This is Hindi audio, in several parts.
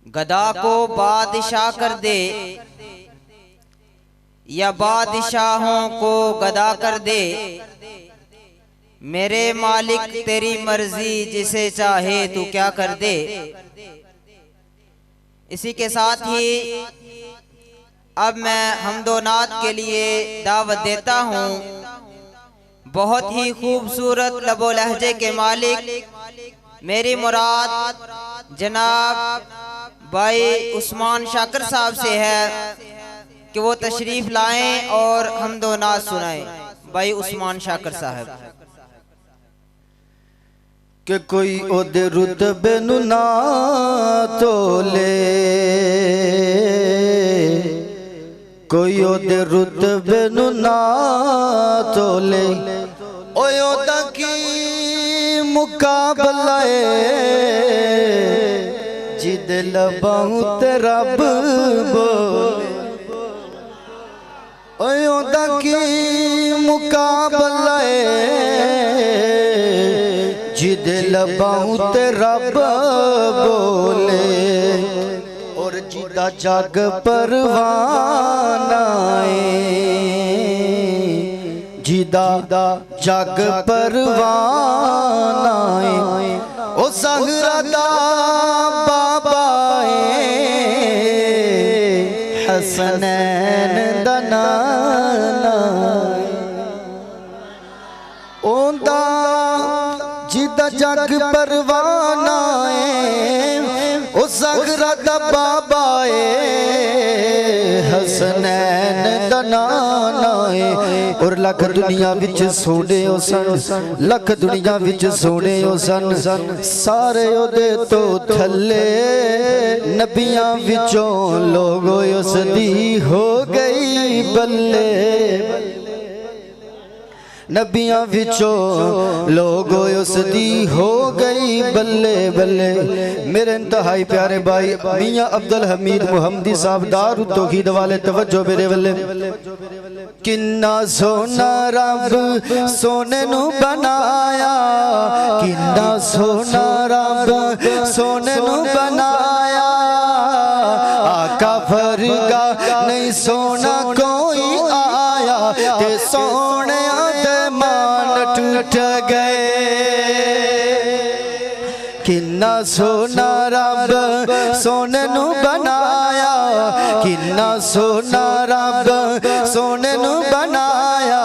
गदा को बादशाह कर दे या बादशाहों को गदा कर दे। मेरे मालिक तेरी मर्जी, जिसे चाहे तू क्या कर दे। इसी के साथ ही अब मैं हमदो नात के लिए दावत देता हूँ। बहुत ही खूबसूरत लबो लहजे के मालिक मेरी मुराद जनाब भाई उस्मान शाकर साहब से है कि वो तशरीफ लाएं और हमदो नात सुनाएं। भाई उस्मान शाकर साहब। कि कोई ओदे रुतबे नु ना तोले, कोई ओदे रुतबे नु ना तोले। ओए ओदा की मुकाबला जिद लबाऊं ते रब बोले। ओए ओदा की मुकाबला जिद लबाऊं ते रब बोले। और जिदा जग परवाना जिदा जग परवाना ओ ज़हरा दा बाबा हसनैन दा नाना ओंदा जिदा जग परवाना ओ ज़हरा दा बाबा हसनैन दा नाना। और लख दुनिया विच सोने ओ सन, लख दुनिया विच सोने ओ सन। सारे ओदे तो थल्ले नबियां विचों लोग उसदी हो गई बल्ले। नबियां विचों लोग उसदी हो गई बल्ले बल्ले। मेरे इंतहाई प्यारे भाई मियां अब्दुल हमीद मुहम्मदी साहब दारू तौहीद वाले तवज्जो मेरे बल्ले। किन्ना सोना रब सोने नू बनाया, किन्ना सोना रब सोने नू बनाया। आका फरगा नहीं सोना कोई आया, ते सोने टूट गए। किन्ना सोना रब सोने नू बनाया, किन्ना सोना रब सोने नू बनाया।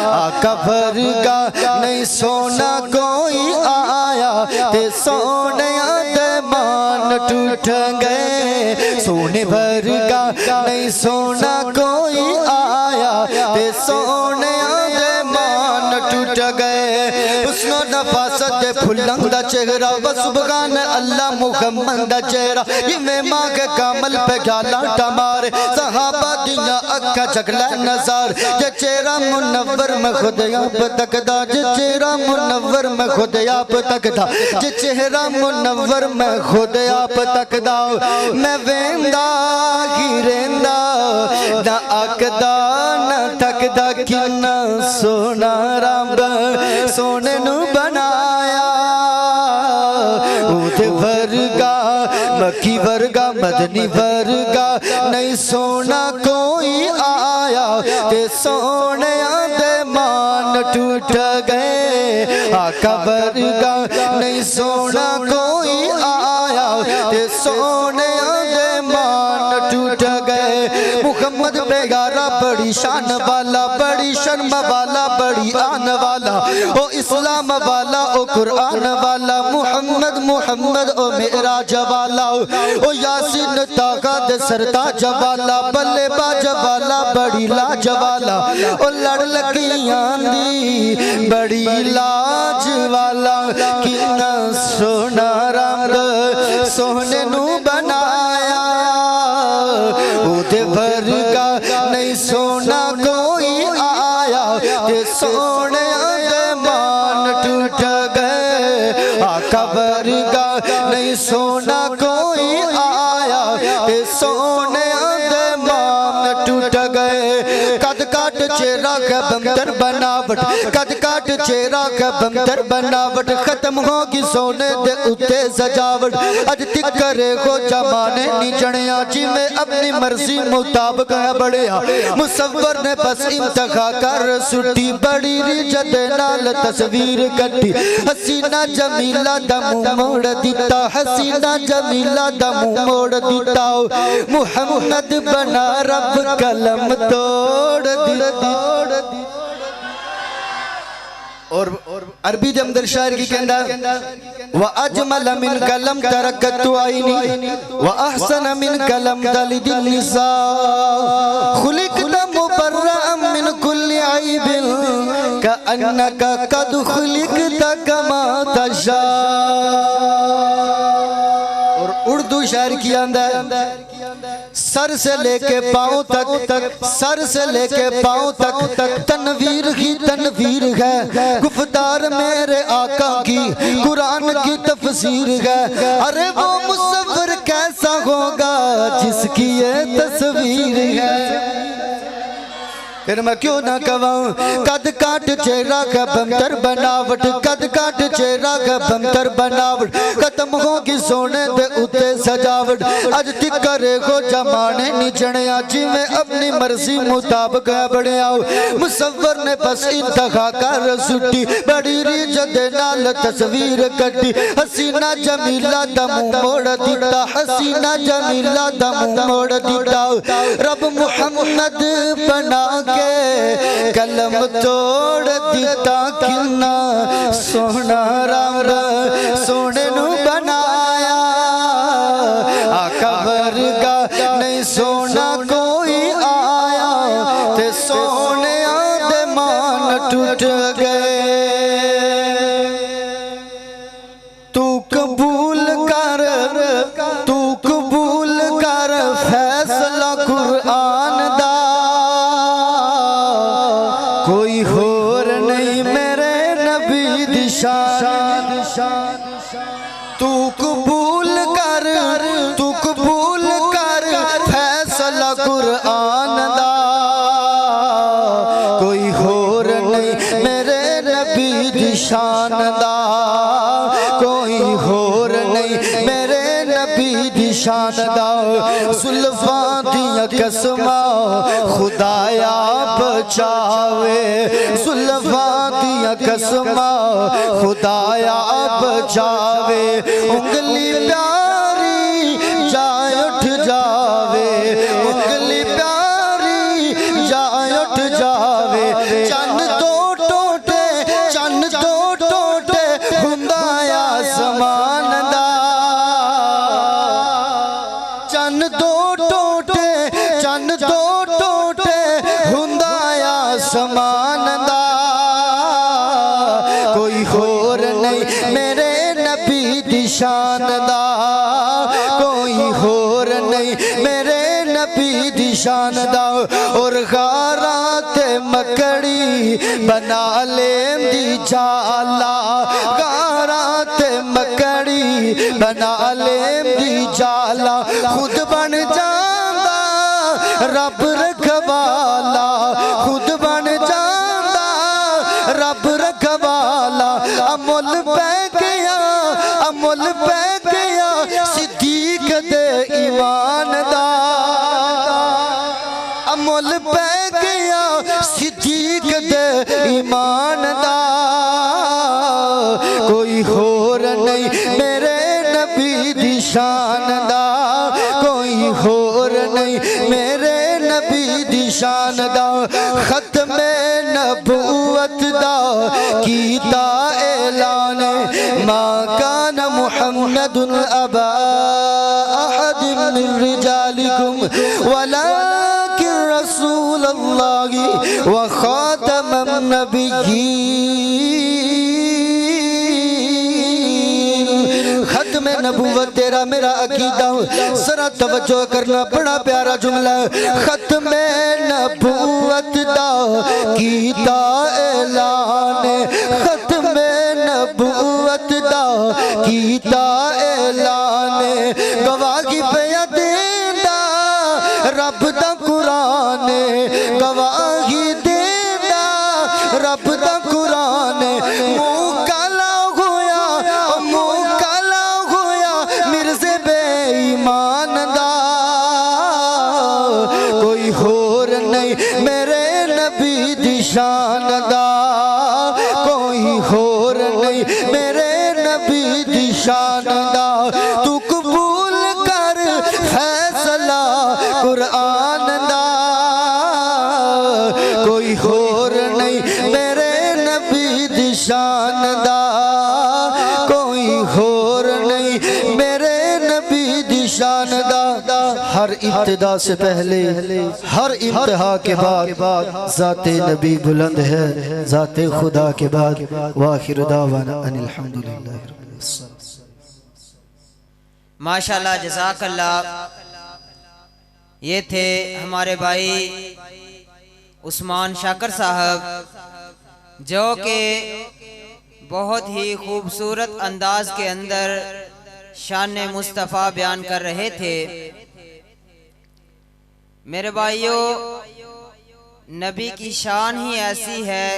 आका फरगा नहीं सोना कोई आया, ते सोने दे मान टूट गए। सोने भरगा नहीं सोना कोई आया, ते सोने टूट गए। उसनो नफासत फुल्लंग दा चेहरा व सुबहान अल्लाह मुहम्मद दा चेहरा। इवें मां के कामल पे गाला टमारे सहाबा दियां अखा जगला नजार। जे चेहरा मुनव्वर में खुद आप तकदा, जे चेहरा मुनव्वर में खुद आप तकदा, जे चेहरा मुनव्वर में खुद आप तकदा। मैं वेंदा ही रेंदा ना अकदा ना तकदा। किन्ना सोना रब सोने नू बनाया, उदे वर्गा मक्की वर्गा मदनी वर्गा नहीं सोना कोई आया, ते सोने दे मान टूट गए। आका वर्गा नहीं सोना कोई आया, ते सोने दे मान टूट गए। मुहम्मद बेगारा बड़ी शान वाला, बड़ी शर्म वाला, बड़ी आन वाला, ओ इस्लाम वाला, ओ कुरान वाला। मुहम्मद मुहम्मद ओ मेराज वाला, ओ यासीन ताका दे सरताज वाला, बल्ले बाज वाला, बड़ी लाज वाला, ओ लड़ लगियां दी बड़ी लाज वाला। किन्ना सोना रब सोने नू बनाया, उदे वर्गा नहीं सोना कोई आया, ते सोने दे मान टूट गए। आका वर्गा नहीं सोना कोई आया, ते सोने दे मान टूट गए। कद का काट चेहरा का बंतर बनावट, कद काट चेहरा का बंतर बनावट, खत्म होगी सोने दे उत्ते सजावट। अज तिकरे को जमाने नी जणिया जिवें अपनी मर्जी मुताबिक है बड़िया। मुसव्वर ने बस इंतखा कर सुटी बड़ी रिजत नाल तस्वीर कटी। हसीना जमीला दा मुंह मोड़ दिता, हसीना जमीला दा मुंह मोड़ दिता। मुहम्मद बना रब कलम तोड़ दिता। और अरबी दे अंदर शायर की कहंदा व अजमल मिन कलम तरकतु आईनी व अहसन मिन कलम दलिदिन निसा खुलिकत मुबर्रअ मिन कुल्ली ऐबिन कअन्नका कद खुलिकत कमा तशा। और उर्दू शायर की अंदर सर से लेके पांव तक, सर से लेके पांव तक तनवीर ही तनवीर है। गुफ्तार मेरे आका की कुरान की तफसीर है। अरे वो मुसव्वर कैसा होगा जिसकी ये तस्वीर है। फिर मैं क्यों ना कहूँ कद काट चेहरा का बंतर बनावट, कद काट चेहरा का बंतर बनावट, खत्म होगी सोने दे उत्ते सजावट। अज तिकरे को जमाने नी जणिया जिवें अपनी मर्जी मुताबिक है बड़े आओ। मुसव्वर ने बस इंतखा कर सुटी बड़ी रिजत नाल तस्वीर कटी। हसीना जमीला दा मुंह मोड़ दिता, हसीना जमीला दा मुंह मोड़ दिता। रब मुहम्मद बना के कलम तोड़ दिता। किन्ना सोना रब सोने नू बनाया, आका वर्गा नहीं सोना कोई आया। ते सोने दे मान टूट गए। तू कबूल कर, तू कबूल कर फैसला कुरान दा। कोई होर नहीं मेरे नबी दी शान। तू कबूल कर, तू कबूल कर फैसला कुरान दा। कोई होर नहीं मेरे नबी दी शान दा। कोई होर नहीं मेरे नबी दी शान दा। सुल्फा दियां कसमा खुदाया बचावे, सुल्फा दियां कसमा खुदाया बचावे। उंगली प्यारी जाए उठ जावे, उंगली प्यारी जाए उठ जावे। चन्न तो टोटे, चन्न तो टोटे हुंदा आसमान दा। चन्न तो टोटे, चन्न तो टोटे हुंदा आसमान दा। कोई होर नहीं मेरे नबी दी शान दा। कोई होर नहीं मेरे नबी दी शान दा। और गारात मकड़ी बना लेंदी जाला, गारात मकड़ी बना लेंदी जाला। खुद बन जांदा रब रखवाला, खुद बन जांदा रब रखवाला। अमुल पै गया, अमुल पै गया सिद्दीक दे ईमान दा। अमुल पै गया सिद्दीक दे ईमान दा। कोई होर नहीं मेरे नबी दी शान दा। कोई होर नहीं मेरे नबी दी शान दा। खत्मे नबूवत दा कीता ऐलान, मा कान मुहम्मदुन अबा अहद मिन रिजालिकुम वलाकिन रसूलुल्लाहि व खातमन नबिय्यीन। खत्म नबूवत तेरा मेरा अकीदा। जरा तवज्जो करना, बड़ा प्यारा जुमला। खत्म नबूवत दा कीता ऐलान, खत्म नबूवत दा कीता ऐलान। गवाही पे देंदा रब दा कुरान, गवाही रब दा कुरान मुंह काला होया मिर्ज़े बेईमान दा कोई होर नहीं मेरे नबी दी शान दा कोई होर नहीं मेरे नबी दी शान दा तू कबूल कर फैसला कुरान दा कोई होर नहीं मेरे नबी दी शान दा कोई होर नहीं मेरे नबी दी शान दा हर इब्तिदा से पहले हर इंतहा के बाद ज़ाते नबी बुलंद है ज़ाते खुदा के बाद वाखिर दावाना अनिल हम्दुलिल्लाह रब्बिल आलमीन। माशाल्लाह जज़ाकल्लाह। ये थे हमारे भाई उस्मान शाकर साहब जो कि बहुत ही खूबसूरत अंदाज के अंदर शान मुस्तफ़ा बयान कर रहे थे। मेरे भाइयों, नबी की शान ही ऐसी है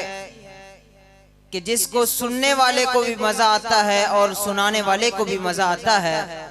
कि जिसको सुनने वाले को भी मज़ा आता है और सुनाने वाले को भी मज़ा आता है।